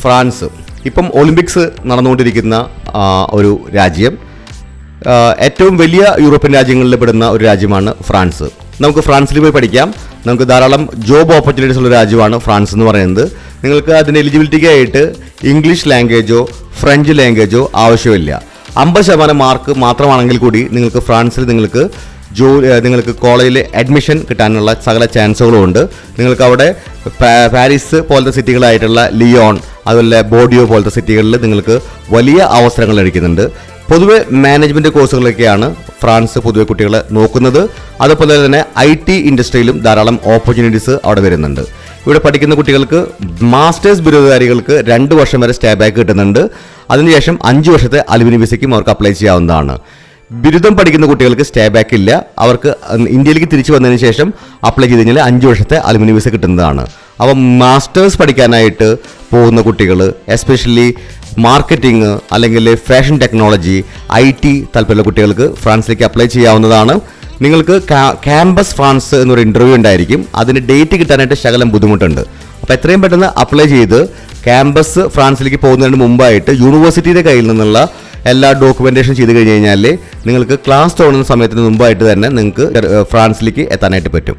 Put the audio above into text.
France. ഇപ്പം Olympics നടന്നുകൊണ്ടിരിക്കുന്ന ഒരു രാജ്യം, ഏറ്റവും വലിയ യൂറോപ്യൻ രാജ്യങ്ങളിൽ പെടുന്ന ഒരു രാജ്യമാണ് ഫ്രാൻസ്. നമുക്ക് ഫ്രാൻസിൽ പോയി പഠിക്കാം. നമുക്ക് ധാരാളം ജോബ് ഓപ്പർച്യൂണിറ്റീസ് ഉള്ള രാജ്യമാണ് ഫ്രാൻസ് എന്ന് പറയുന്നത്. നിങ്ങൾക്ക് അതിൻ്റെ എലിജിബിലിറ്റിക്കായിട്ട് ഇംഗ്ലീഷ് ലാംഗ്വേജോ ഫ്രഞ്ച് ലാംഗ്വേജോ ആവശ്യമില്ല. 50% മാർക്ക് മാത്രമാണെങ്കിൽ കൂടി നിങ്ങൾക്ക് ഫ്രാൻസിൽ നിങ്ങൾക്ക് കോളേജിൽ അഡ്മിഷൻ കിട്ടാനുള്ള സകല ചാൻസുകളും ഉണ്ട്. നിങ്ങൾക്ക് അവിടെ പാരീസ് പോലത്തെ സിറ്റികളായിട്ടുള്ള ലിയോൺ, അതുപോലെ ബോർഡിയോ പോലത്തെ സിറ്റികളിൽ നിങ്ങൾക്ക് വലിയ അവസരങ്ങൾ ലഭിക്കുന്നുണ്ട്. പൊതുവെ മാനേജ്മെൻറ്റ് കോഴ്സുകളൊക്കെയാണ് ഫ്രാൻസ് പൊതുവെ കുട്ടികളെ നോക്കുന്നത്. അതുപോലെ തന്നെ IT ഇൻഡസ്ട്രിയിലും ധാരാളം ഓപ്പർച്യൂണിറ്റീസ് അവിടെ വരുന്നുണ്ട്. ഇവിടെ പഠിക്കുന്ന കുട്ടികൾക്ക് മാസ്റ്റേഴ്സ് ബിരുദധാരികൾക്ക് 2 വർഷം വരെ സ്റ്റേ ബാക്ക് കിട്ടുന്നുണ്ട്. അതിനുശേഷം 5 വർഷത്തെ അലുമിനി വിസയ്ക്കും അവർക്ക് അപ്ലൈ ചെയ്യാവുന്നതാണ്. ബിരുദം പഠിക്കുന്ന കുട്ടികൾക്ക് സ്റ്റേ ബാക്ക് ഇല്ല. അവർക്ക് ഇന്ത്യയിലേക്ക് തിരിച്ചു വന്നതിന് ശേഷം അപ്ലൈ ചെയ്ത് കഴിഞ്ഞാൽ 5 വർഷത്തെ അലുമിനി വിസ കിട്ടുന്നതാണ്. അപ്പോൾ മാസ്റ്റേഴ്സ് പഠിക്കാനായിട്ട് പോകുന്ന കുട്ടികൾ, എസ്പെഷ്യലി മാർക്കറ്റിംഗ് അല്ലെങ്കിൽ ഫാഷൻ ടെക്നോളജി, IT താല്പര്യമുള്ള കുട്ടികൾക്ക് ഫ്രാൻസിലേക്ക് അപ്ലൈ ചെയ്യാവുന്നതാണ്. നിങ്ങൾക്ക് ക്യാമ്പസ് ഫ്രാൻസ് എന്നൊരു ഇൻ്റർവ്യൂ ഉണ്ടായിരിക്കും. അതിന് ഡേറ്റ് കിട്ടാനായിട്ട് ശകലം ബുദ്ധിമുട്ടുണ്ട്. അപ്പോൾ എത്രയും പെട്ടെന്ന് അപ്ലൈ ചെയ്ത് ക്യാമ്പസ് ഫ്രാൻസിലേക്ക് പോകുന്നതിന് മുമ്പായിട്ട് യൂണിവേഴ്സിറ്റിയുടെ കയ്യിൽ നിന്നുള്ള എല്ലാ ഡോക്യുമെൻറ്റേഷൻ ചെയ്ത് കഴിഞ്ഞ് കഴിഞ്ഞാൽ നിങ്ങൾക്ക് ക്ലാസ് തുടങ്ങുന്ന സമയത്തിന് മുമ്പായിട്ട് തന്നെ നിങ്ങൾക്ക് ഫ്രാൻസിലേക്ക് എത്താനായിട്ട് പറ്റും.